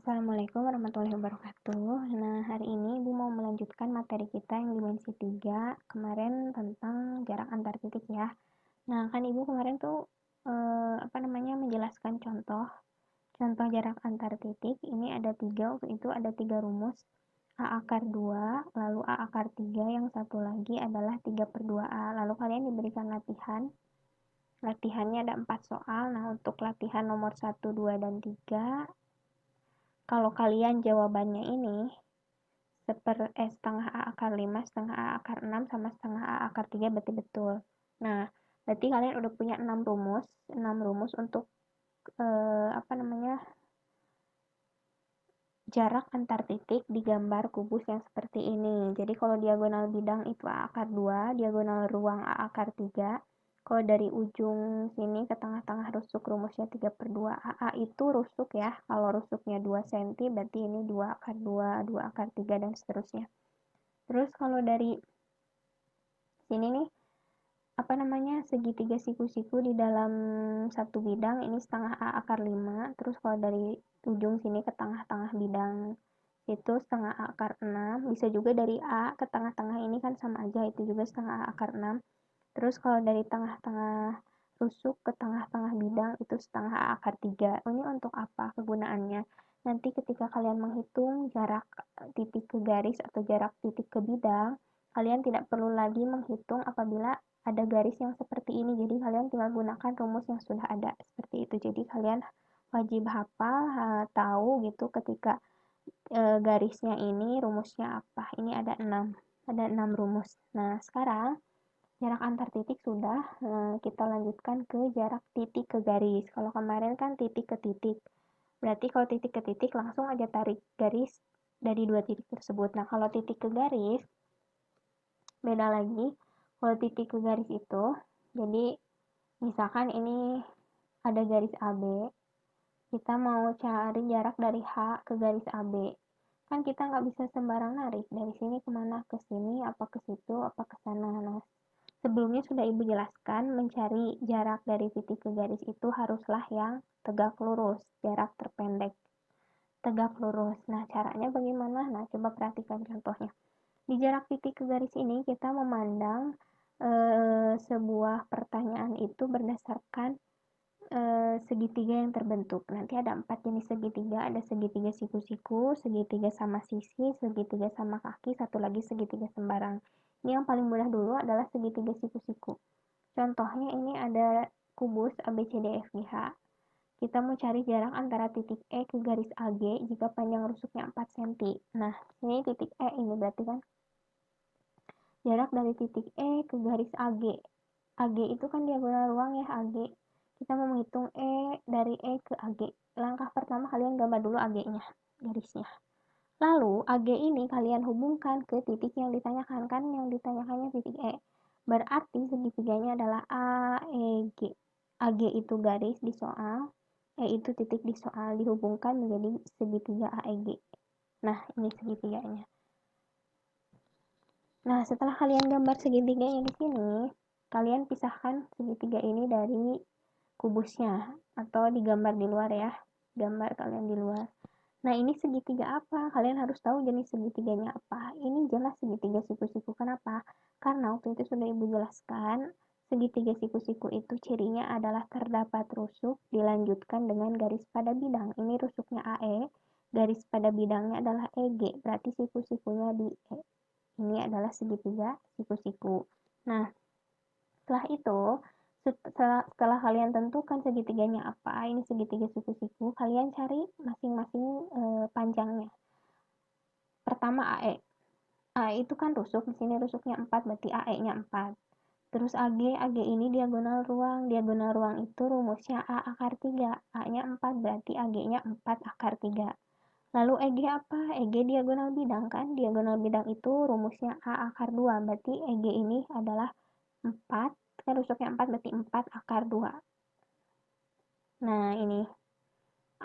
Assalamualaikum warahmatullahi wabarakatuh. Nah, hari ini Ibu mau melanjutkan materi kita yang dimensi 3, kemarin tentang jarak antar titik ya. Nah, kan Ibu kemarin tuh menjelaskan contoh jarak antar titik. Ini ada 3, waktu itu ada 3 rumus. A akar 2, lalu A akar 3, yang satu lagi adalah 3/2A. Lalu kalian diberikan latihan. Latihannya ada 4 soal. Nah, untuk latihan nomor 1, 2, dan 3, kalau kalian jawabannya ini setengah A akar 5, setengah A akar 6, sama setengah A akar 3 berarti betul. Nah, berarti kalian udah punya 6 rumus untuk jarak antar titik di gambar kubus yang seperti ini. Jadi kalau diagonal bidang itu A akar 2, diagonal ruang A akar 3. Kalau dari ujung sini ke tengah-tengah rusuk rumusnya 3/2. AA itu rusuk ya. Kalau rusuknya 2 cm berarti ini 2 akar 2, 2 akar 3, dan seterusnya. Terus kalau dari sini nih, segitiga siku-siku di dalam satu bidang ini setengah A akar 5. Terus kalau dari ujung sini ke tengah-tengah bidang itu setengah A akar 6. Bisa juga dari A ke tengah-tengah ini kan sama aja, itu juga setengah A akar 6. Terus kalau dari tengah-tengah rusuk ke tengah-tengah bidang itu setengah A akar 3. Ini untuk apa kegunaannya? Nanti ketika kalian menghitung jarak titik ke garis atau jarak titik ke bidang, kalian tidak perlu lagi menghitung apabila ada garis yang seperti ini. Jadi kalian tinggal gunakan rumus yang sudah ada seperti itu. Jadi kalian wajib hafal, tahu gitu ketika garisnya ini rumusnya apa. Ini ada 6 rumus. Nah, sekarang jarak antar titik sudah, kita lanjutkan ke jarak titik ke garis. Kalau kemarin kan titik ke titik. Berarti kalau titik ke titik langsung aja tarik garis dari 2 titik tersebut. Nah, kalau titik ke garis beda lagi. Kalau titik ke garis itu, jadi misalkan ini ada garis AB, kita mau cari jarak dari H ke garis AB. Kan kita nggak bisa sembarang narik. Dari sini kemana? Ke sini, apa ke situ, apa ke sana. Nah, sebelumnya sudah Ibu jelaskan, mencari jarak dari titik ke garis itu haruslah yang tegak lurus, jarak terpendek. Tegak lurus. Nah, caranya bagaimana? Nah, coba perhatikan contohnya. Di jarak titik ke garis ini kita memandang sebuah pertanyaan itu berdasarkan segitiga yang terbentuk. Nanti ada 4 jenis segitiga, ada segitiga siku-siku, segitiga sama sisi, segitiga sama kaki, satu lagi segitiga sembarang. Ini yang paling mudah dulu adalah segitiga siku-siku. Contohnya ini ada kubus ABCDFGH. Kita mau cari jarak antara titik E ke garis AG jika panjang rusuknya 4 cm. Nah, ini titik E ini berarti kan jarak dari titik E ke garis AG. AG itu kan diagonal ruang ya, AG. Kita mau menghitung dari E ke AG. Langkah pertama kalian gambar dulu AG-nya, garisnya. Lalu AG ini kalian hubungkan ke titik yang ditanyakan, kan yang ditanyakannya titik E. Berarti segitiganya adalah AEG. AG itu garis di soal, E itu titik di soal, dihubungkan menjadi segitiga AEG. Nah, ini segitiganya. Nah, setelah kalian gambar segitiganya di sini, kalian pisahkan segitiga ini dari kubusnya atau digambar di luar ya. Gambar kalian di luar. Nah, ini segitiga apa? Kalian harus tahu jenis segitiganya apa. Ini jelas segitiga siku-siku. Kenapa? Karena waktu itu sudah Ibu jelaskan, segitiga siku-siku itu cirinya adalah terdapat rusuk dilanjutkan dengan garis pada bidang. Ini rusuknya AE, garis pada bidangnya adalah EG. Berarti siku-sikunya di E. Ini adalah segitiga siku-siku. Nah, setelah itu, setelah kalian tentukan segitiganya apa, ini segitiga siku-siku, kalian cari masing-masing panjangnya. Pertama AE. AE itu kan rusuk, di sini rusuknya 4, berarti AE-nya 4. Terus AG ini diagonal ruang itu rumusnya A akar 3. A-nya 4, berarti AG-nya 4 akar 3. Lalu EG apa? EG diagonal bidang kan? Diagonal bidang itu rumusnya A akar 2, berarti EG ini adalah 4, kan rusuknya 4 berarti 4 akar 2. Nah, ini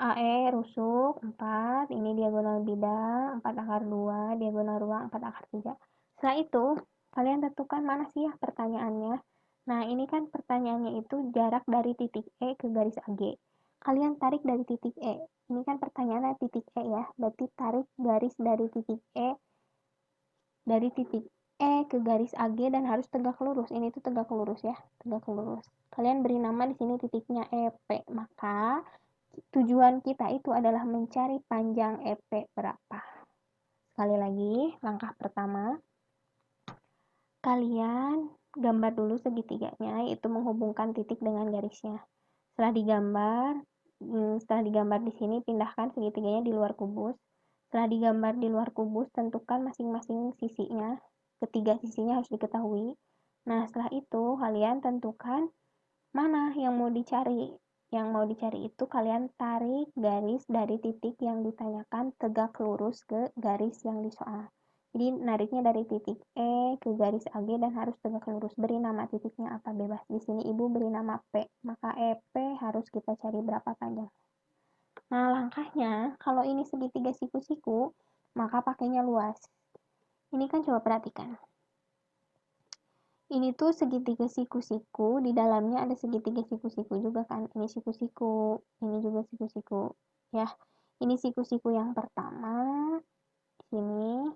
AE rusuk 4, ini diagonal bidang 4 akar 2, diagonal ruang 4 akar 3. Setelah itu, kalian tentukan mana sih ya pertanyaannya. Nah, ini kan pertanyaannya itu jarak dari titik E ke garis AG. kalian tarik dari titik E. Ini kan pertanyaannya titik E ya, berarti tarik garis dari titik E ke garis AG dan harus tegak lurus. Ini tuh tegak lurus ya, tegak lurus. Kalian beri nama di sini titiknya EP. Maka tujuan kita itu adalah mencari panjang EP berapa. Sekali lagi, langkah pertama, kalian gambar dulu segitiganya, yaitu menghubungkan titik dengan garisnya. Setelah digambar di sini, pindahkan segitiganya di luar kubus. Setelah digambar di luar kubus, tentukan masing-masing sisinya. Ketiga sisinya harus diketahui. Nah, setelah itu kalian tentukan mana yang mau dicari. Yang mau dicari itu kalian tarik garis dari titik yang ditanyakan tegak lurus ke garis yang disoal. Jadi nariknya dari titik E ke garis AG dan harus tegak lurus. Beri nama titiknya apa bebas. Di sini ibu beri nama P. Maka EP harus kita cari berapa panjang. Nah, langkahnya kalau ini segitiga siku-siku, maka pakainya luas. Ini kan coba perhatikan. Ini tuh segitiga siku-siku, di dalamnya ada segitiga siku-siku juga kan. Ini siku-siku, ini juga siku-siku. Ya, ini siku-siku yang pertama, sini.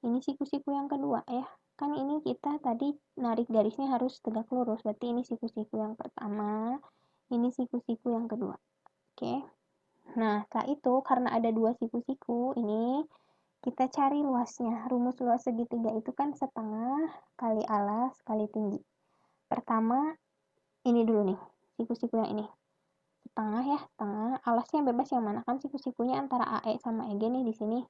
Ini siku-siku yang kedua ya. Kan ini kita tadi narik garisnya harus tegak lurus. Berarti ini siku-siku yang pertama, ini siku-siku yang kedua. Oke. Nah, setelah itu karena ada dua siku-siku, ini kita cari luasnya. Rumus luas segitiga itu kan setengah kali alas kali tinggi. Pertama, ini dulu nih, siku-siku yang ini. Setengah ya, setengah. Alasnya bebas yang mana? Kan siku-sikunya antara AE sama EG nih di sini.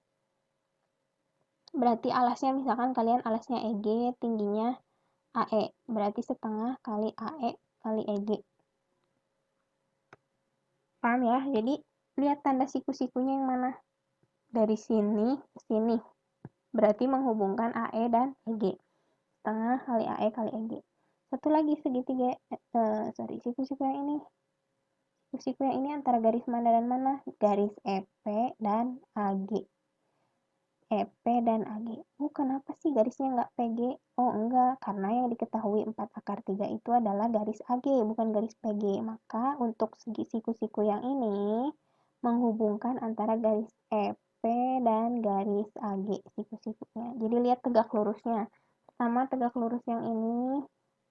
Berarti alasnya misalkan kalian alasnya EG, tingginya AE. Berarti setengah kali AE kali EG. Paham ya? Jadi lihat tanda siku-sikunya yang mana. Dari sini ke sini. Berarti menghubungkan AE dan EG. Setengah kali AE kali EG. Satu lagi segitiga, siku-siku yang ini. Siku-siku yang ini antara garis mana dan mana? Garis EP dan AG. EP dan AG. Oh, kenapa sih garisnya nggak PG? Oh, enggak. Karena yang diketahui 4 akar 3 itu adalah garis AG, bukan garis PG. Maka untuk segi siku-siku yang ini, menghubungkan antara garis EP dan garis AG siku-sikunya. Jadi lihat tegak lurusnya. Pertama tegak lurus yang ini,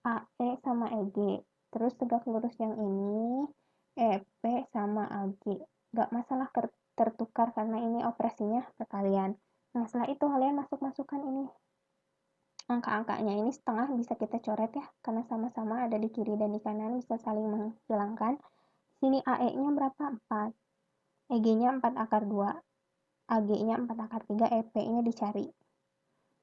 AE sama EG. Terus tegak lurus yang ini, EP sama AG. Nggak masalah tertukar karena ini operasinya perkalian. Nah, setelah itu kalian masukkan ini angka-angkanya. Ini setengah bisa kita coret ya, karena sama-sama ada di kiri dan di kanan, bisa saling menghilangkan. Sini AE-nya berapa? 4. EG-nya 4 akar 2. AG-nya 4 akar 3, EP-nya dicari.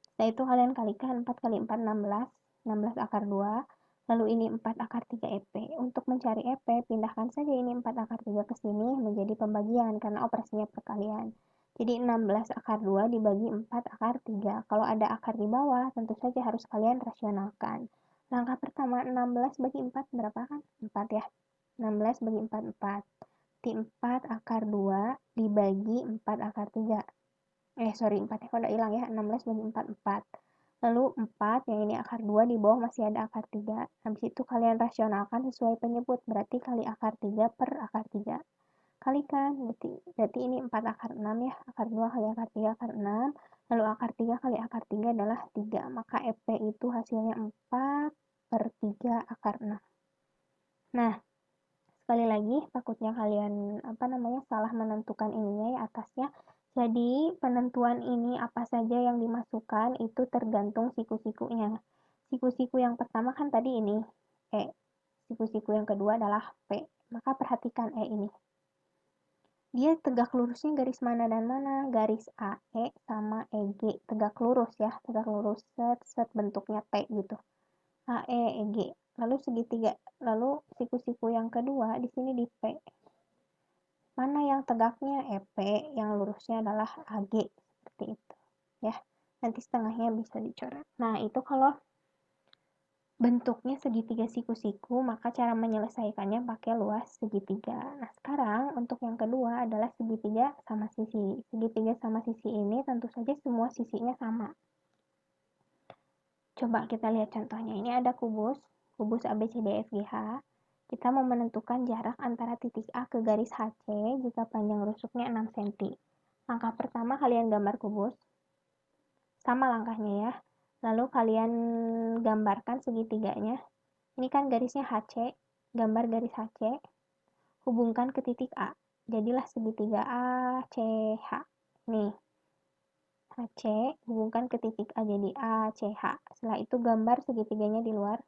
Setelah itu kalian kalikan 4 kali 4, 16. 16 akar 2. Lalu ini 4 akar 3 EP. Untuk mencari EP, pindahkan saja ini 4 akar 3 ke sini menjadi pembagian karena operasinya perkalian. Jadi 16 akar 2 dibagi 4 akar 3. Kalau ada akar di bawah, tentu saja harus kalian rasionalkan. Langkah pertama, 16 bagi 4 berapa kan? 4 ya. 16 bagi 4, 4. Di 4 akar 2 dibagi 4 akar 3. 4 ya, kok udah hilang ya. 16 bagi 4, 4. Lalu 4, yang ini akar 2, di bawah masih ada akar 3. Habis itu kalian rasionalkan sesuai penyebut, berarti kali akar 3 per akar 3. Kalikan, berarti ini 4 akar 6 ya. Akar 2 kali akar 3, akar 6. Lalu akar 3 kali akar 3 adalah 3. Maka EP itu hasilnya 4 per 3 akar 6. Nah, sekali lagi takutnya kalian salah menentukan ininya ya atasnya. Jadi penentuan ini apa saja yang dimasukkan itu tergantung siku-sikunya. Siku-siku yang pertama kan tadi ini E. Siku-siku yang kedua adalah P. Maka perhatikan E ini. Dia tegak lurusnya garis mana dan mana? Garis AE sama EG. Tegak lurus ya, tegak lurus set bentuknya T gitu. AE EG. Lalu segitiga. Lalu siku-siku yang kedua di sini di P. Mana yang tegaknya? EP, yang lurusnya adalah AG. Seperti itu. Ya, nanti setengahnya bisa dicoret. Nah, itu kalau bentuknya segitiga siku-siku, maka cara menyelesaikannya pakai luas segitiga. Nah, sekarang untuk yang kedua adalah segitiga sama sisi. Segitiga sama sisi ini tentu saja semua sisinya sama. Coba kita lihat contohnya. Ini ada kubus ABCDFGH. Kita mau menentukan jarak antara titik A ke garis HC jika panjang rusuknya 6 cm. Langkah pertama kalian gambar kubus. Sama langkahnya ya. Lalu kalian gambarkan segitiganya. Ini kan garisnya HC. Gambar garis HC. Hubungkan ke titik A. Jadilah segitiga ACH. Nih. HC hubungkan ke titik A jadi ACH. Setelah itu gambar segitiganya di luar.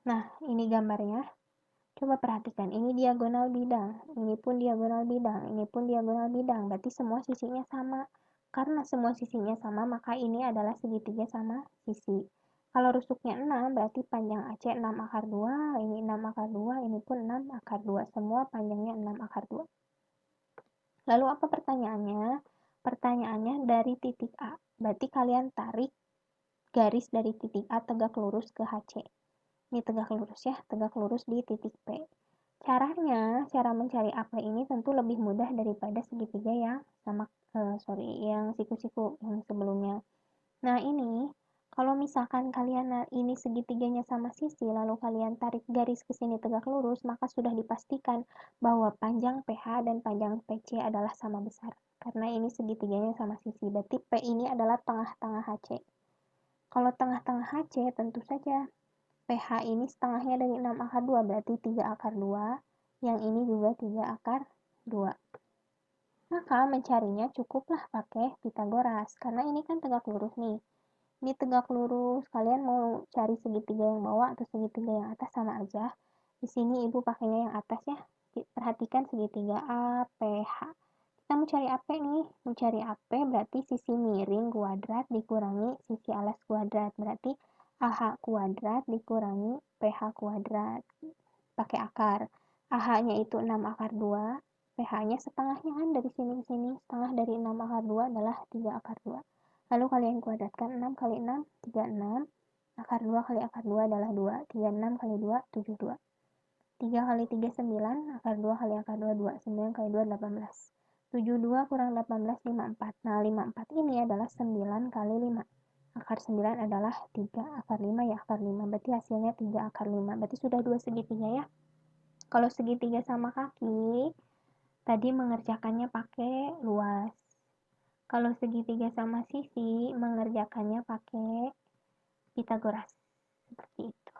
Nah, ini gambarnya. Coba perhatikan, ini diagonal bidang, ini pun diagonal bidang, ini pun diagonal bidang. Berarti semua sisinya sama. Karena semua sisinya sama, maka ini adalah segitiga sama sisi. Kalau rusuknya 6, berarti panjang AC 6 akar 2, ini 6 akar 2, ini pun 6 akar 2. Semua panjangnya 6 akar 2. Lalu apa pertanyaannya? Pertanyaannya dari titik A. Berarti kalian tarik garis dari titik A tegak lurus ke HC. Ini tegak lurus ya, tegak lurus di titik P. Caranya, cara mencari AP ini tentu lebih mudah daripada segitiga yang sama, yang siku-siku yang sebelumnya. Nah ini, kalau misalkan kalian ini segitiganya sama sisi, lalu kalian tarik garis ke sini tegak lurus, maka sudah dipastikan bahwa panjang PH dan panjang PC adalah sama besar. Karena ini segitiganya sama sisi, berarti P ini adalah tengah-tengah HC. Kalau tengah-tengah HC, tentu saja PH ini setengahnya dari 6 akar 2, berarti 3 akar 2. Yang ini juga 3 akar 2. Maka mencarinya cukuplah pakai Pitagoras, karena ini kan tegak lurus nih. Ini tegak lurus, kalian mau cari segitiga yang bawah atau segitiga yang atas sama aja. Di sini ibu pakainya yang atas ya. Perhatikan segitiga APH. Kita mau cari AP nih, mencari AP berarti sisi miring kuadrat dikurangi sisi alas kuadrat, berarti AH kuadrat dikurangi PH kuadrat, pakai akar. AH-nya itu 6 akar 2, PH-nya setengahnya kan dari sini ke sini, setengah dari 6 akar 2 adalah 3 akar 2. Lalu kalian kuadratkan 6 kali 6, 36, akar 2 kali akar 2 adalah 2, 36 kali 2, 72. 3 kali 3, 9, akar 2 kali akar 2, 2, 9 kali 2, 18. 72 kurang 18, 54. Nah, 54 ini adalah 9 kali 5. Akar 9 adalah 3, akar 5 ya akar 5. Berarti hasilnya 3 akar 5. Berarti sudah 2 segitiga ya. Kalau segitiga sama kaki, tadi mengerjakannya pakai luas. Kalau segitiga sama sisi, mengerjakannya pakai Pitagoras. Seperti itu.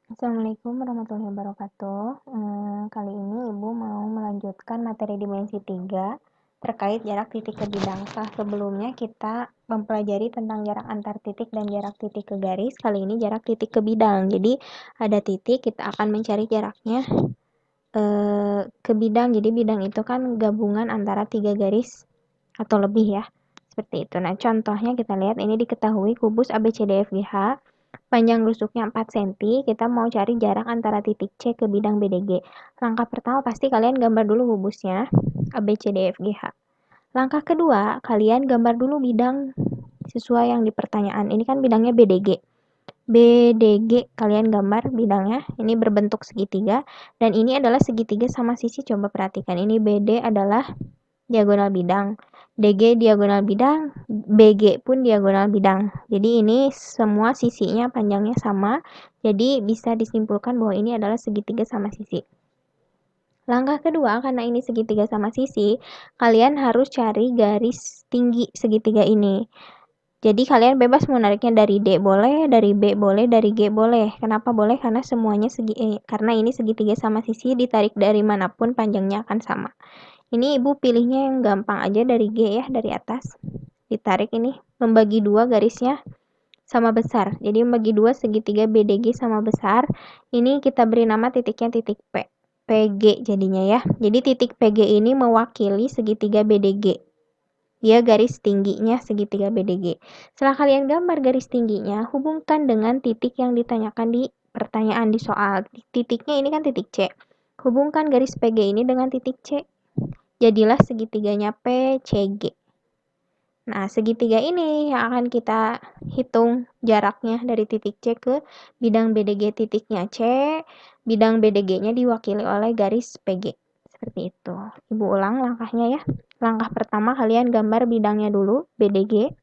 Assalamualaikum warahmatullahi wabarakatuh. Kali ini Ibu mau melanjutkan materi dimensi 3 terkait jarak titik ke bidang. Setelah sebelumnya kita mempelajari tentang jarak antar titik dan jarak titik ke garis. Kali ini jarak titik ke bidang. Jadi ada titik, kita akan mencari jaraknya ke bidang. Jadi bidang itu kan gabungan antara 3 garis atau lebih ya. Seperti itu. Nah, contohnya kita lihat ini diketahui kubus ABCDFGH panjang rusuknya 4 cm, kita mau cari jarak antara titik C ke bidang BDG. Langkah pertama pasti kalian gambar dulu kubusnya ABCDFGH. Langkah kedua, kalian gambar dulu bidang sesuai yang di pertanyaan. Ini kan bidangnya BDG. BDG kalian gambar bidangnya, ini berbentuk segitiga dan ini adalah segitiga sama sisi. Coba perhatikan, ini BD adalah diagonal bidang, DG diagonal bidang, BG pun diagonal bidang. Jadi ini semua sisinya panjangnya sama, jadi bisa disimpulkan bahwa ini adalah segitiga sama sisi. Langkah kedua, karena ini segitiga sama sisi, kalian harus cari garis tinggi segitiga ini. Jadi kalian bebas mau nariknya dari D boleh, dari B boleh, dari G boleh. Kenapa boleh? Karena semuanya karena ini segitiga sama sisi, ditarik dari manapun panjangnya akan sama. Ini ibu pilihnya yang gampang aja dari G ya, dari atas. Ditarik ini, membagi dua garisnya sama besar. Jadi membagi dua segitiga BDG sama besar. Ini kita beri nama titiknya titik P. PG jadinya ya. Jadi titik PG ini mewakili segitiga BDG. Dia garis tingginya segitiga BDG. Setelah kalian gambar garis tingginya, hubungkan dengan titik yang ditanyakan di pertanyaan di soal. Titiknya ini kan titik C. Hubungkan garis PG ini dengan titik C. Jadilah segitiganya PCG. Nah, segitiga ini yang akan kita hitung jaraknya dari titik C ke bidang BDG titiknya C, bidang BDG-nya diwakili oleh garis PG. Seperti itu. Ibu ulang langkahnya ya. Langkah pertama kalian gambar bidangnya dulu, BDG.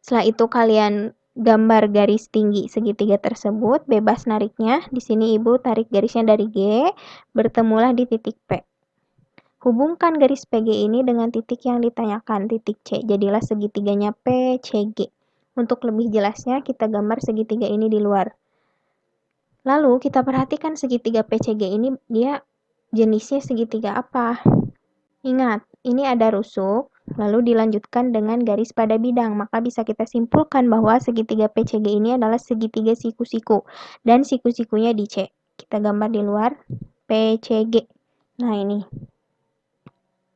Setelah itu kalian gambar garis tinggi segitiga tersebut, bebas nariknya. Di sini Ibu tarik garisnya dari G, bertemulah di titik P. Hubungkan garis PG ini dengan titik yang ditanyakan, titik C. Jadilah segitiganya PCG. Untuk lebih jelasnya, kita gambar segitiga ini di luar. Lalu, kita perhatikan segitiga PCG ini, dia jenisnya segitiga apa? Ingat, ini ada rusuk, lalu dilanjutkan dengan garis pada bidang. Maka bisa kita simpulkan bahwa segitiga PCG ini adalah segitiga siku-siku. Dan siku-sikunya di C. Kita gambar di luar, PCG. Nah, ini.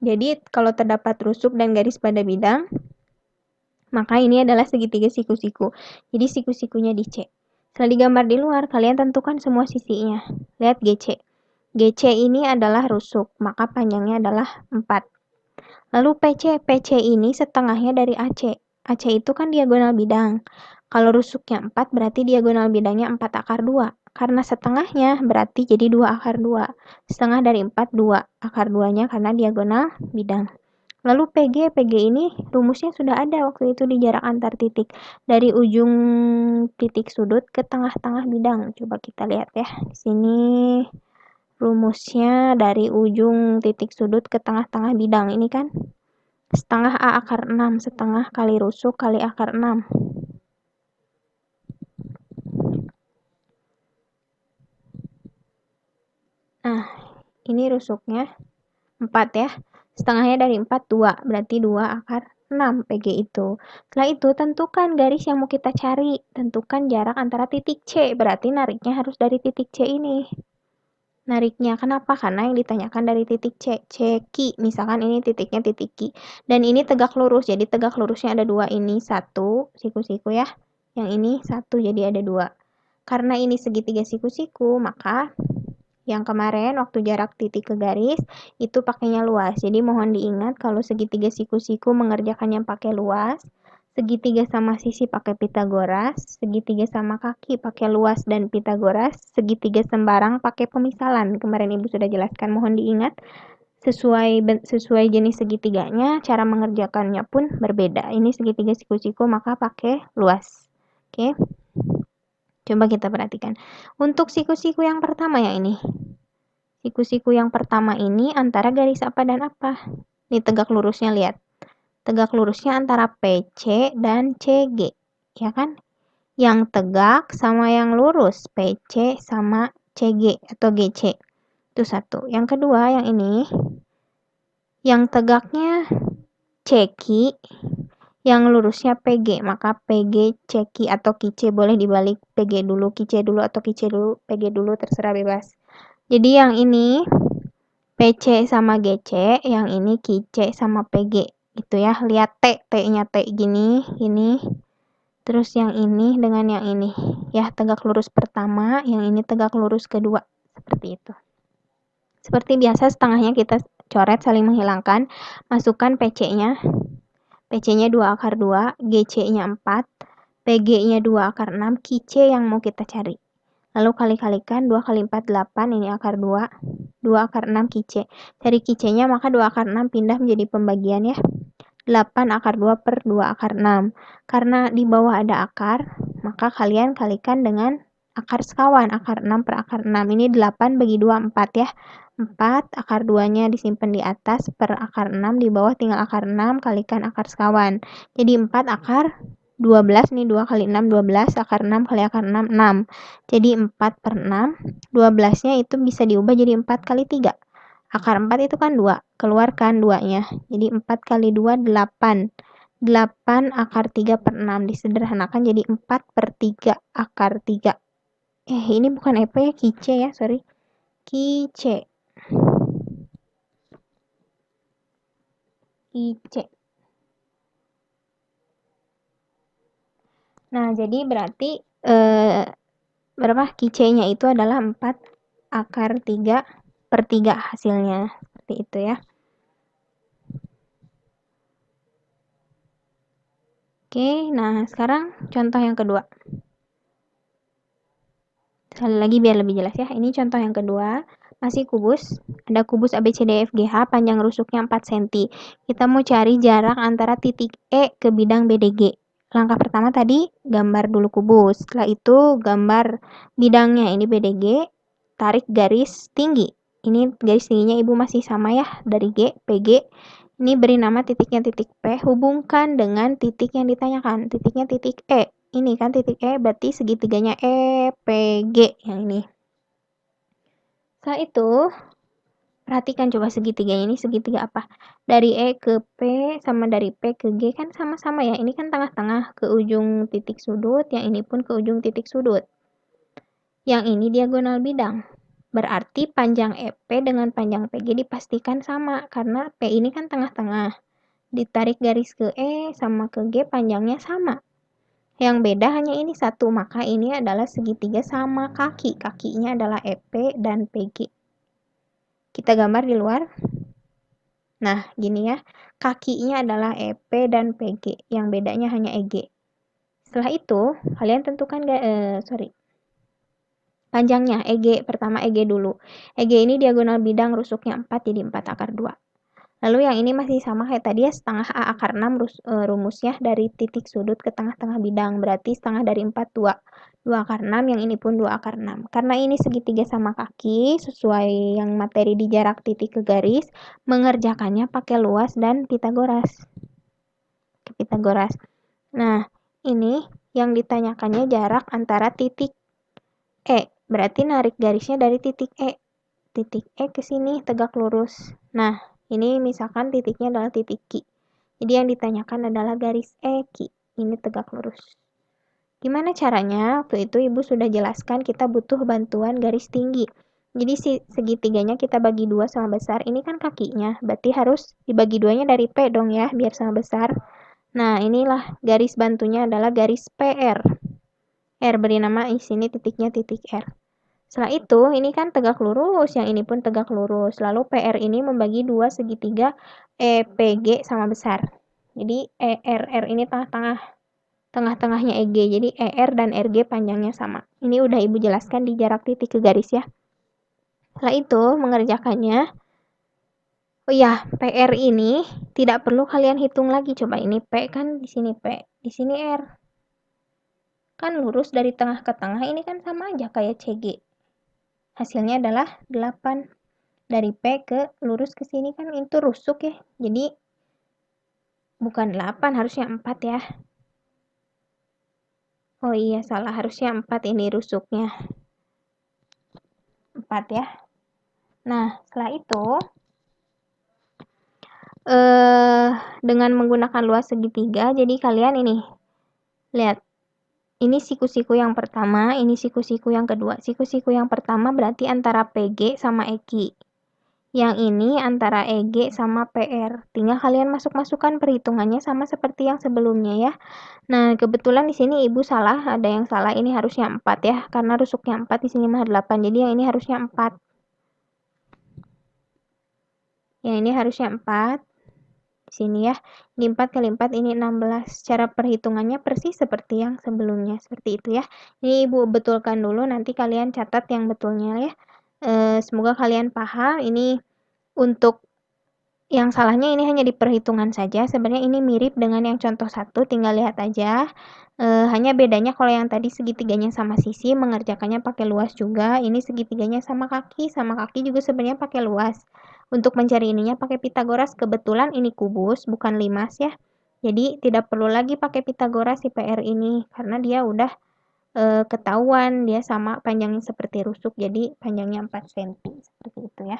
Jadi, kalau terdapat rusuk dan garis pada bidang, maka ini adalah segitiga siku-siku. Jadi, siku-sikunya di C. Setelah digambar di luar, kalian tentukan semua sisinya. Lihat GC. GC ini adalah rusuk, maka panjangnya adalah 4. Lalu PC. PC ini setengahnya dari AC. AC itu kan diagonal bidang. Kalau rusuknya 4, berarti diagonal bidangnya 4 akar 2. Karena setengahnya berarti jadi 2 akar 2. Setengah dari 4, 2. Akar 2-nya karena diagonal bidang. Lalu PG. PG ini rumusnya sudah ada waktu itu di jarak antar titik. Dari ujung titik sudut ke tengah-tengah bidang. Coba kita lihat ya. Di sini rumusnya dari ujung titik sudut ke tengah-tengah bidang. Ini kan setengah A akar 6. Setengah kali rusuk kali akar 6. Nah, ini rusuknya 4 ya. Setengahnya dari 4, 2. Berarti 2 akar 6 PG itu. Setelah itu, tentukan garis yang mau kita cari. Tentukan jarak antara titik C. Berarti nariknya harus dari titik C ini. Nariknya, kenapa? Karena yang ditanyakan dari titik C. C, Q. Misalkan ini titiknya titik Q. Dan ini tegak lurus. Jadi tegak lurusnya ada 2. Ini 1, siku-siku ya. Yang ini 1, jadi ada 2. Karena ini segitiga siku-siku, maka yang kemarin waktu jarak titik ke garis itu pakainya luas. Jadi mohon diingat kalau segitiga siku-siku mengerjakannya pakai luas, segitiga sama sisi pakai Pitagoras, segitiga sama kaki pakai luas dan Pitagoras, segitiga sembarang pakai pemisalan. Kemarin Ibu sudah jelaskan, mohon diingat sesuai jenis segitiganya, cara mengerjakannya pun berbeda. Ini segitiga siku-siku maka pakai luas. Oke. Coba kita perhatikan. Untuk siku-siku yang pertama yang ini. Siku-siku yang pertama ini antara garis apa dan apa? Ini tegak lurusnya, lihat. Tegak lurusnya antara PC dan CG. Ya kan? Yang tegak sama yang lurus. PC sama CG atau GC. Itu satu. Yang kedua yang ini. Yang tegaknya CQ. Yang lurusnya PG, maka PG, CQ atau QC boleh dibalik PG dulu, QC dulu atau QC dulu, PG dulu, terserah bebas. Jadi yang ini PC sama GC, yang ini QC sama PG, gitu ya. Lihat T-nya T gini, ini. Terus yang ini dengan yang ini, ya tegak lurus pertama, yang ini tegak lurus kedua, seperti itu. Seperti biasa setengahnya kita coret saling menghilangkan, masukkan PC-nya. PC-nya 2 akar 2, GC-nya 4, PG-nya 2 akar 6, QC yang mau kita cari. Lalu kali-kalikan 2 kali 4, 8, ini akar 2, 2 akar 6 QC. Cari QC-nya maka 2 akar 6 pindah menjadi pembagian ya. 8 akar 2 per 2 akar 6. Karena di bawah ada akar, maka kalian kalikan dengan akar sekawan, akar 6 per akar 6. Ini 8 bagi 2, 4 ya. 4, akar 2-nya disimpan di atas, per akar 6, di bawah tinggal akar 6, kalikan akar sekawan. Jadi 4 akar 12, nih 2 kali 6, 12, akar 6 kali akar 6, 6. Jadi 4 per 6, 12-nya itu bisa diubah jadi 4 kali 3. Akar 4 itu kan 2, keluarkan 2-nya. Jadi 4 kali 2, 8. 8 akar 3 per 6, disederhanakan jadi 4 per 3 akar 3. Ini bukan EP ya, QC ya, sorry. QC. IC. Nah, jadi berarti berapa? QC-nya itu adalah 4 akar 3 per 3 hasilnya. Seperti itu ya. Oke, nah sekarang contoh yang kedua. Sekali lagi biar lebih jelas ya. Ini contoh yang kedua. Masih kubus. Ada kubus ABCDEFGH panjang rusuknya 4 cm. Kita mau cari jarak antara titik E ke bidang BDG. Langkah pertama tadi gambar dulu kubus. Setelah itu gambar bidangnya. Ini BDG. Tarik garis tinggi. Ini garis tingginya Ibu masih sama ya. Dari G, PG. Ini beri nama titiknya titik P. Hubungkan dengan titik yang ditanyakan. Titiknya titik E. Ini kan titik E, berarti segitiganya EPG yang ini. Setelah itu, perhatikan coba segitiganya ini segitiga apa. Dari E ke P sama dari P ke G kan sama-sama ya. Ini kan tengah-tengah ke ujung titik sudut, yang ini pun ke ujung titik sudut. Yang ini diagonal bidang. Berarti panjang EP dengan panjang PG dipastikan sama, karena P ini kan tengah-tengah. Ditarik garis ke E sama ke G panjangnya sama. Yang beda hanya ini satu, maka ini adalah segitiga sama kaki. Kakinya adalah EP dan PG. Kita gambar di luar. Nah, gini ya. Kakinya adalah EP dan PG. Yang bedanya hanya EG. Setelah itu, kalian tentukan panjangnya. EG, pertama EG dulu. EG ini diagonal bidang rusuknya 4, jadi 4 akar 2. Lalu yang ini masih sama kayak tadi ya, setengah A akar 6 rumusnya dari titik sudut ke tengah-tengah bidang. Berarti setengah dari 4, 2. 2 akar 6, yang ini pun 2 akar 6. Karena ini segitiga sama kaki, sesuai yang materi di jarak titik ke garis, mengerjakannya pakai luas dan Pitagoras. Nah, ini yang ditanyakannya jarak antara titik E. Berarti narik garisnya dari titik E. Titik E ke sini tegak lurus. Nah, ini misalkan titiknya adalah titik Q. Jadi yang ditanyakan adalah garis EQ. Ini tegak lurus. Gimana caranya? Waktu itu Ibu sudah jelaskan kita butuh bantuan garis tinggi. Jadi segitiganya kita bagi 2 sama besar. Ini kan kakinya. Berarti harus dibagi 2-nya dari P dong ya, biar sama besar. Nah, inilah garis bantunya adalah garis PR. R beri nama di sini titiknya titik R. Setelah itu, ini kan tegak lurus, yang ini pun tegak lurus. Lalu PR ini membagi 2 segitiga EPG sama besar. Jadi ERR ini tengah-tengahnya EG. Jadi ER dan RG panjangnya sama. Ini udah Ibu jelaskan di jarak titik ke garis ya. Setelah itu, mengerjakannya. Oh ya, PR ini tidak perlu kalian hitung lagi. Coba ini P kan di sini P, di sini R. Kan lurus dari tengah ke tengah, ini kan sama aja kayak CG. Hasilnya adalah 8. Dari P ke lurus ke sini kan itu rusuk ya. Jadi bukan 8, harusnya 4 ya. Oh iya, salah. Harusnya 4 ini rusuknya. 4 ya. Nah, setelah itu dengan menggunakan luas segitiga, jadi kalian ini lihat. Ini siku-siku yang pertama, ini siku-siku yang kedua. Siku-siku yang pertama berarti antara PG sama EQ. Yang ini antara EG sama PR. Tinggal kalian masuk-masukkan perhitungannya sama seperti yang sebelumnya ya. Nah, kebetulan di sini Ibu salah, ada yang salah. Ini harusnya 4 ya, karena rusuknya 4 di sini mah 8. Jadi yang ini harusnya 4. Yang ini harusnya 4. Di sini ya. Ini 4 kali 4 ini 16. Cara perhitungannya persis seperti yang sebelumnya. Seperti itu ya. Ini Ibu betulkan dulu, nanti kalian catat yang betulnya ya. Semoga kalian paham. Ini untuk yang salahnya ini hanya di perhitungan saja. Sebenarnya ini mirip dengan yang contoh 1, tinggal lihat aja. Hanya bedanya kalau yang tadi segitiganya sama sisi, mengerjakannya pakai luas juga. Ini segitiganya sama kaki juga sebenarnya pakai luas. Untuk mencari ininya pakai Pitagoras. Kebetulan ini kubus, bukan limas ya. Jadi tidak perlu lagi pakai Pitagoras si PR ini, karena dia udah ketahuan dia sama panjangnya seperti rusuk. Jadi panjangnya 4 cm. Seperti itu ya.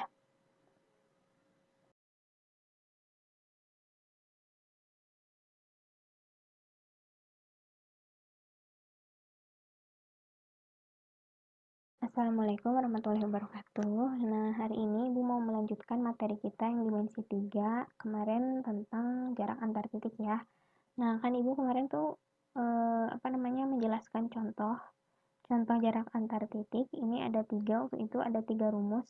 Assalamualaikum warahmatullahi wabarakatuh. Nah, hari ini Ibu mau melanjutkan materi kita yang dimensi 3, kemarin tentang jarak antar titik ya. Nah, kan Ibu kemarin tuh menjelaskan contoh jarak antar titik. Ini ada 3, waktu itu ada 3 rumus.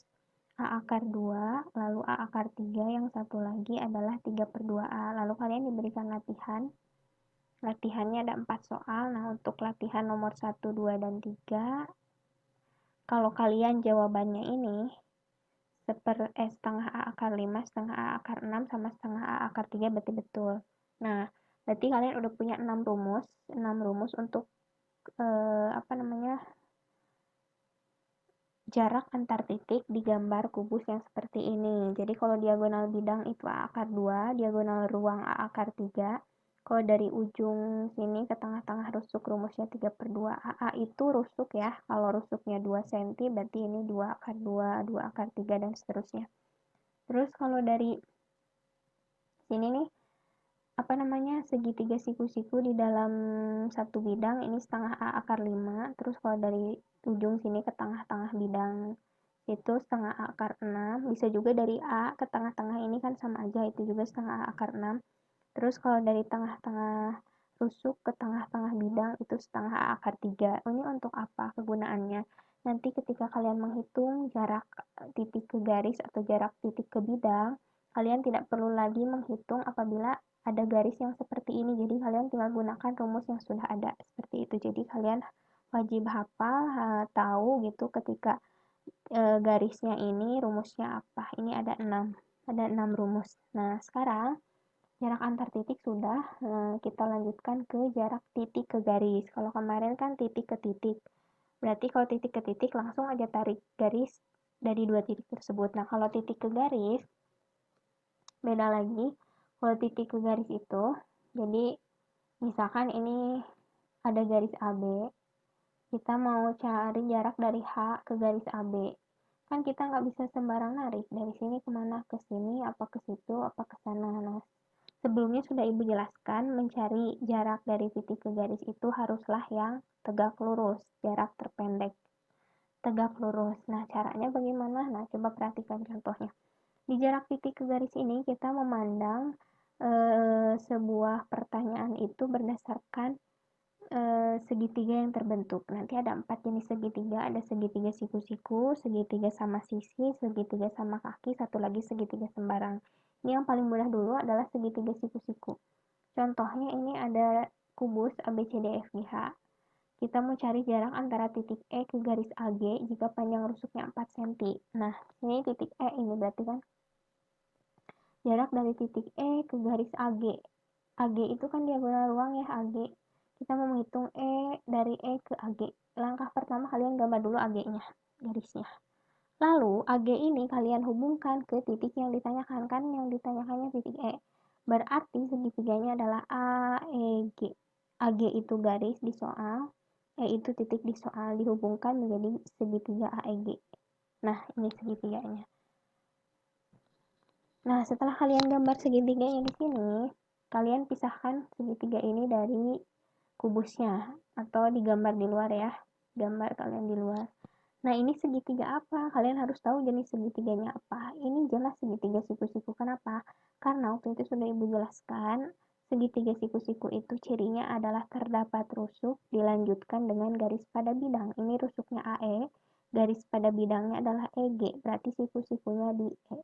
A akar 2, lalu A akar 3, yang satu lagi adalah 3/2A. Lalu kalian diberikan latihan Latihannya ada 4 soal. Nah, untuk latihan nomor 1, 2, dan 3, kalau kalian jawabannya ini setengah A akar 5, setengah A akar 6, sama setengah A akar 3 berarti betul. Nah, berarti kalian udah punya 6 rumus untuk jarak antar titik di gambar kubus yang seperti ini. Jadi kalau diagonal bidang itu A akar 2, diagonal ruang A akar 3. Kalau dari ujung sini ke tengah-tengah rusuk rumusnya 3/2. AA itu rusuk ya. Kalau rusuknya 2 cm berarti ini 2 akar 2, 2 akar 3, dan seterusnya. Terus kalau dari sini nih, segitiga siku-siku di dalam satu bidang ini setengah A akar 5. Terus kalau dari ujung sini ke tengah-tengah bidang itu setengah A akar 6. Bisa juga dari A ke tengah-tengah ini kan sama aja, itu juga setengah A akar 6. Terus kalau dari tengah-tengah rusuk ke tengah-tengah bidang itu setengah A akar 3. Ini untuk apa kegunaannya? Nanti ketika kalian menghitung jarak titik ke garis atau jarak titik ke bidang, kalian tidak perlu lagi menghitung apabila ada garis yang seperti ini. Jadi kalian tinggal gunakan rumus yang sudah ada seperti itu. Jadi kalian wajib hafal, tahu gitu ketika garisnya ini rumusnya apa. Ini ada 6 rumus. Nah, sekarang jarak antar titik sudah, kita lanjutkan ke jarak titik ke garis. Kalau kemarin kan titik ke titik. Berarti kalau titik ke titik langsung aja tarik garis dari 2 titik tersebut. Nah, kalau titik ke garis beda lagi. Kalau titik ke garis itu, jadi misalkan ini ada garis AB, kita mau cari jarak dari H ke garis AB. Kan kita nggak bisa sembarang narik. Dari sini kemana? Ke sini, apa ke situ, apa ke sana. Nah, sebelumnya sudah Ibu jelaskan, mencari jarak dari titik ke garis itu haruslah yang tegak lurus, jarak terpendek. Tegak lurus. Nah, caranya bagaimana? Nah, coba perhatikan contohnya. Di jarak titik ke garis ini kita memandang sebuah pertanyaan itu berdasarkan segitiga yang terbentuk. Nanti ada 4 jenis segitiga, ada segitiga siku-siku, segitiga sama sisi, segitiga sama kaki, satu lagi segitiga sembarang. Ini yang paling mudah dulu adalah segitiga siku-siku. Contohnya ini ada kubus ABCDFGH. Kita mau cari jarak antara titik E ke garis AG jika panjang rusuknya 4 cm. Nah, ini titik E ini berarti kan jarak dari titik E ke garis AG. AG itu kan diagonal ruang ya, AG. Kita mau menghitung dari E ke AG. Langkah pertama kalian gambar dulu AG-nya, garisnya. Lalu AG ini kalian hubungkan ke titik yang ditanyakan, kan yang ditanyakannya titik E. Berarti segitiganya adalah AEG. AG itu garis di soal, E itu titik di soal, dihubungkan menjadi segitiga AEG. Nah, ini segitiganya. Nah, setelah kalian gambar segitiganya di sini, kalian pisahkan segitiga ini dari kubusnya atau digambar di luar ya. Gambar kalian di luar. Nah, ini segitiga apa? Kalian harus tahu jenis segitiganya apa. Ini jelas segitiga siku-siku. Kenapa? Karena waktu itu sudah Ibu jelaskan, segitiga siku-siku itu cirinya adalah terdapat rusuk dilanjutkan dengan garis pada bidang. Ini rusuknya AE, garis pada bidangnya adalah EG. Berarti siku-sikunya di E.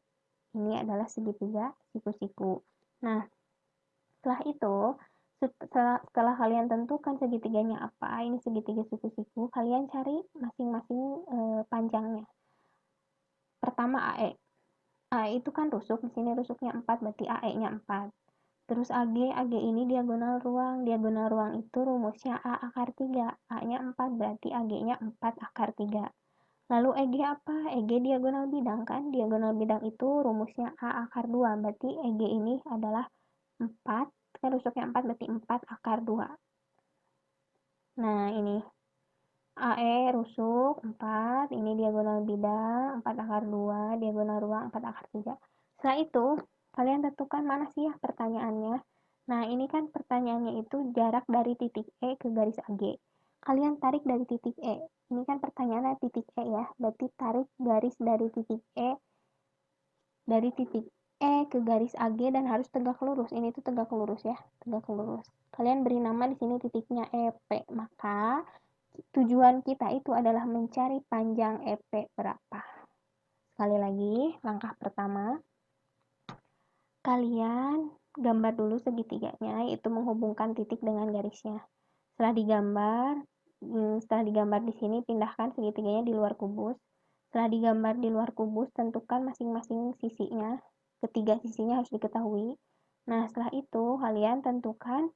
Ini adalah segitiga siku-siku. Nah, setelah itu, setelah kalian tentukan segitiganya apa, ini segitiga siku-siku, kalian cari masing-masing panjangnya. Pertama AE. AE itu kan rusuk, di sini rusuknya 4, berarti AE-nya 4. Terus AG ini diagonal ruang itu rumusnya A akar 3. A-nya 4, berarti AG-nya 4 akar 3. Lalu EG apa? EG diagonal bidang kan? Diagonal bidang itu rumusnya A akar 2, berarti EG ini adalah 4, kan rusuknya 4 berarti 4 akar 2. Nah, ini AE rusuk 4, ini diagonal bidang 4 akar 2, diagonal ruang 4 akar 3. Setelah itu, kalian tentukan mana sih ya pertanyaannya. Nah, ini kan pertanyaannya itu jarak dari titik E ke garis AG. Kalian tarik dari titik E. Ini kan pertanyaannya titik E ya, berarti tarik garis dari titik E ke garis AG dan harus tegak lurus. Ini tuh tegak lurus ya, tegak lurus. Kalian beri nama di sini titiknya EP. Maka tujuan kita itu adalah mencari panjang EP berapa. Sekali lagi, langkah pertama, kalian gambar dulu segitiganya, yaitu menghubungkan titik dengan garisnya. Setelah digambar di sini, pindahkan segitiganya di luar kubus. Setelah digambar di luar kubus, tentukan masing-masing sisinya. Ketiga sisinya harus diketahui. Nah, setelah itu kalian tentukan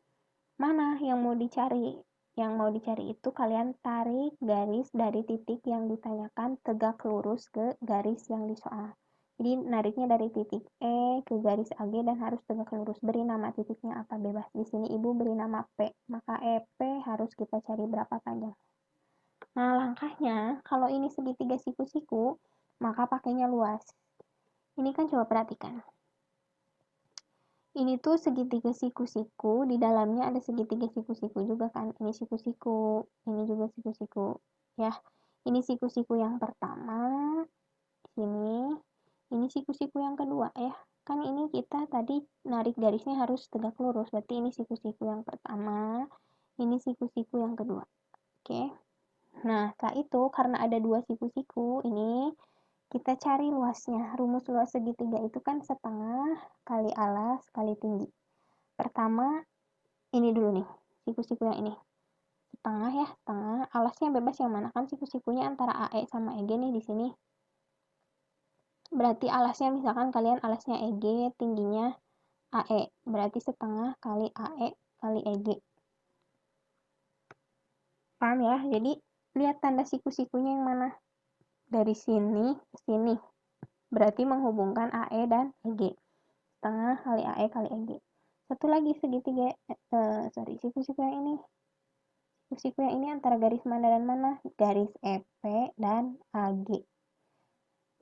mana yang mau dicari. Yang mau dicari itu kalian tarik garis dari titik yang ditanyakan tegak lurus ke garis yang disoal. Jadi nariknya dari titik E ke garis AG dan harus tegak lurus. Beri nama titiknya apa bebas. Di sini ibu beri nama P. Maka EP harus kita cari berapa panjang. Nah, langkahnya kalau ini segitiga siku-siku, maka pakainya luas. Ini kan coba perhatikan. Ini tuh segitiga siku-siku, di dalamnya ada segitiga siku-siku juga kan. Ini siku-siku, ini juga siku-siku. Ya, ini siku-siku yang pertama, sini. Ini siku-siku yang kedua ya. Kan ini kita tadi narik garisnya harus tegak lurus, berarti ini siku-siku yang pertama, ini siku-siku yang kedua. Oke. Nah, setelah itu karena ada dua siku-siku, ini kita cari luasnya. Rumus luas segitiga itu kan setengah kali alas kali tinggi. Pertama, ini dulu nih, siku-siku yang ini. Setengah ya, setengah. Alasnya bebas yang mana? Kan siku-sikunya antara AE sama EG nih di sini. Berarti alasnya misalkan kalian alasnya EG, tingginya AE. Berarti setengah kali AE kali EG. Paham ya? Jadi lihat tanda siku-sikunya yang mana. Dari sini ke sini. Berarti menghubungkan AE dan EG. Setengah kali AE kali EG. Satu lagi segitiga, siku-siku yang ini. Siku-siku yang ini antara garis mana dan mana? Garis EP dan AG.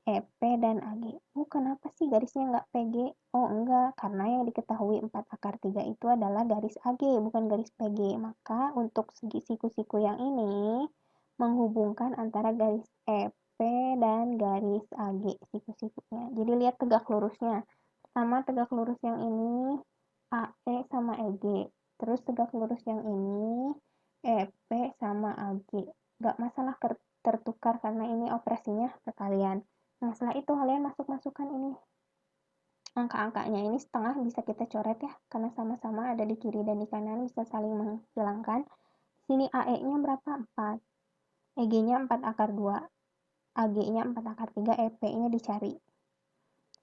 EP dan AG. Oh, kenapa sih garisnya nggak PG? Oh, enggak. Karena yang diketahui 4 akar 3 itu adalah garis AG, bukan garis PG. Maka untuk segi siku-siku yang ini, menghubungkan antara garis EP dan garis AG siku-sikunya. Jadi lihat tegak lurusnya. Pertama tegak lurus yang ini, AE sama EG. Terus tegak lurus yang ini, EP sama AG. Nggak masalah tertukar karena ini operasinya perkalian. Nah, setelah itu kalian masuk-masukkan ini. Angka-angkanya ini setengah bisa kita coret ya, karena sama-sama ada di kiri dan di kanan, bisa saling menghilangkan. Sini AE-nya berapa? 4. EG-nya 4 akar 2. AG-nya 4 akar 3, EP-nya dicari.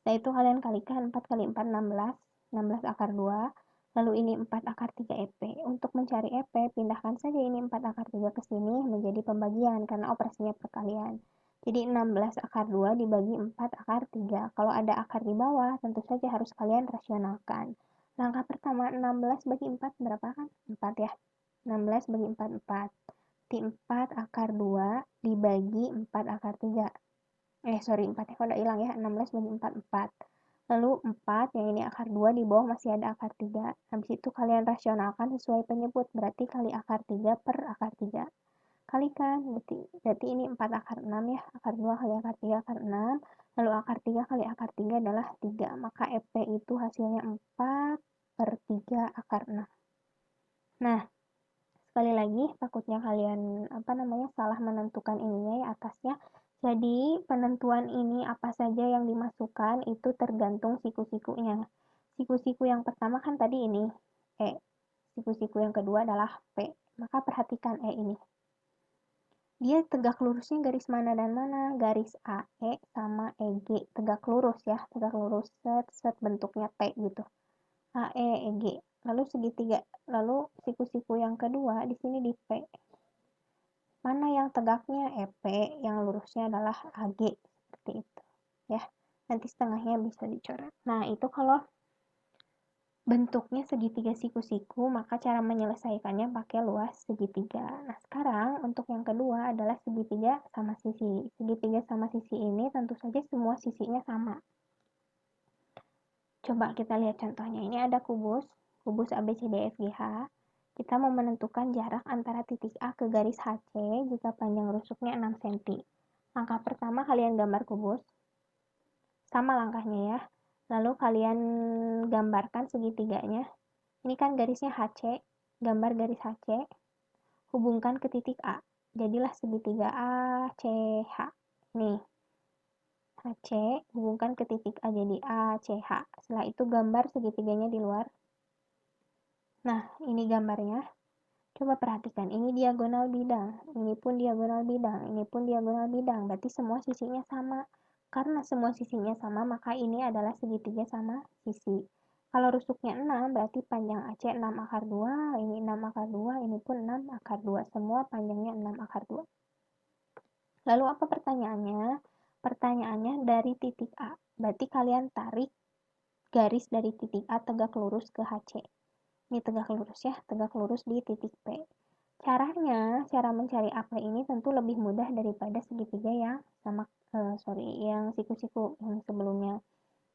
Setelah itu kalian kalikan 4 kali 4, 16. 16 akar 2. Lalu ini 4 akar 3 EP. Untuk mencari EP, pindahkan saja ini 4 akar 3 ke sini menjadi pembagian, karena operasinya perkalian. Jadi 16 akar 2 dibagi 4 akar 3. Kalau ada akar di bawah, tentu saja harus kalian rasionalkan. Langkah pertama, 16 bagi 4 berapa kan? 4 ya. 16 bagi 4, 4. Di 4 akar 2 dibagi 4 akar 3. 4 ya, udah hilang ya. 16 bagi 4, 4. Lalu 4, yang ini akar 2, di bawah masih ada akar 3. Habis itu kalian rasionalkan sesuai penyebut, berarti kali akar 3 per akar 3. Kalikan, berarti ini 4 akar 6 ya. Akar 2 kali akar 3, akar 6. Lalu akar 3 kali akar 3 adalah 3. Maka EP itu hasilnya 4 per 3 akar 6. Nah, sekali lagi takutnya kalian salah menentukan ininya ya atasnya. Jadi penentuan ini apa saja yang dimasukkan itu tergantung siku-sikunya. Siku-siku yang pertama kan tadi ini E. Siku-siku yang kedua adalah P. Maka perhatikan E ini. Dia tegak lurusnya garis mana dan mana? Garis AE sama EG. Tegak lurus ya, tegak lurus set bentuknya T gitu. AE, EG. Lalu segitiga, lalu siku-siku yang kedua di sini di P. Mana yang tegaknya? EP, yang lurusnya adalah AG. Seperti itu. Ya, nanti setengahnya bisa dicoret. Nah, itu kalau bentuknya segitiga siku-siku, maka cara menyelesaikannya pakai luas segitiga. Nah, sekarang untuk yang kedua adalah segitiga sama sisi. Segitiga sama sisi ini tentu saja semua sisinya sama. Coba kita lihat contohnya. Ini ada kubus ABCDFGH. Kita mau menentukan jarak antara titik A ke garis HC jika panjang rusuknya 6 cm. Langkah pertama kalian gambar kubus. Sama langkahnya ya. Lalu kalian gambarkan segitiganya. Ini kan garisnya HC, gambar garis HC, hubungkan ke titik A. Jadilah segitiga ACH. Nih, HC, hubungkan ke titik A jadi ACH. Setelah itu gambar segitiganya di luar. Nah, ini gambarnya. Coba perhatikan, ini diagonal bidang, ini pun diagonal bidang, ini pun diagonal bidang. Berarti semua sisinya sama. Karena semua sisinya sama, maka ini adalah segitiga sama sisi. Kalau rusuknya 6, berarti panjang AC 6 akar 2, ini 6 akar 2, ini pun 6 akar 2. Semua panjangnya 6 akar 2. Lalu apa pertanyaannya? Pertanyaannya dari titik A. Berarti kalian tarik garis dari titik A tegak lurus ke HC. Ini tegak lurus ya, tegak lurus di titik P. Caranya, cara mencari AP ini tentu lebih mudah daripada segitiga yang sama, yang siku-siku yang sebelumnya.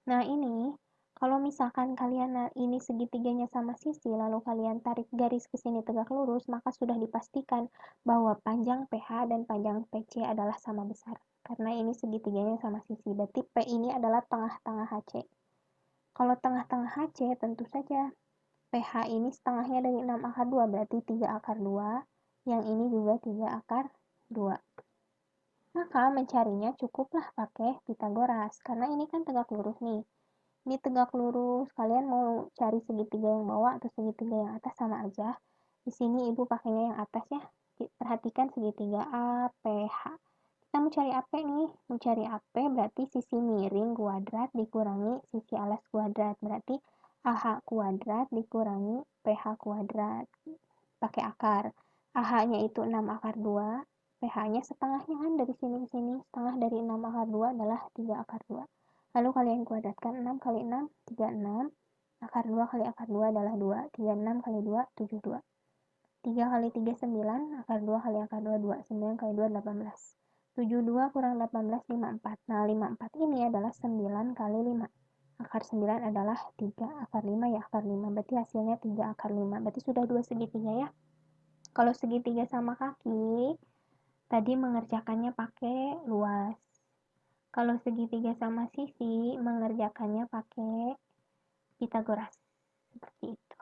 Nah ini, kalau misalkan kalian ini segitiganya sama sisi, lalu kalian tarik garis ke sini tegak lurus, maka sudah dipastikan bahwa panjang PH dan panjang PC adalah sama besar. Karena ini segitiganya sama sisi, berarti P ini adalah tengah-tengah HC. Kalau tengah-tengah HC, tentu saja PH ini setengahnya dari 6 akar 2, berarti 3 akar 2. Yang ini juga 3 akar 2. Maka mencarinya cukuplah pakai Pitagoras, karena ini kan tegak lurus nih. Ini tegak lurus, kalian mau cari segitiga yang bawah atau segitiga yang atas sama aja. Di sini ibu pakainya yang atas ya. Perhatikan segitiga APH. Kita mau cari AP nih, mau cari AP berarti sisi miring kuadrat dikurangi sisi alas kuadrat. Berarti AH kuadrat dikurangi PH kuadrat. Pakai akar. AH-nya itu 6 akar 2, PH-nya setengahnya kan dari sini ke sini. Setengah dari 6 akar 2 adalah 3 akar 2. Lalu kalian kuadratkan 6 kali 6, 36. Akar 2 kali akar 2 adalah 2. 36 kali 2, 72. 3 kali 3, 9. Akar 2 kali akar 2, 2. 9 kali 2, 18. 72 kurang 18, 54. Nah, 54 ini adalah 9 kali 5. Akar 9 adalah 3. Akar 5 ya akar 5. Berarti hasilnya 3 akar 5. Berarti sudah 2 segitiga ya. Kalau segitiga sama kaki, tadi mengerjakannya pakai luas. Kalau segitiga sama sisi, mengerjakannya pakai Pitagoras. Seperti itu.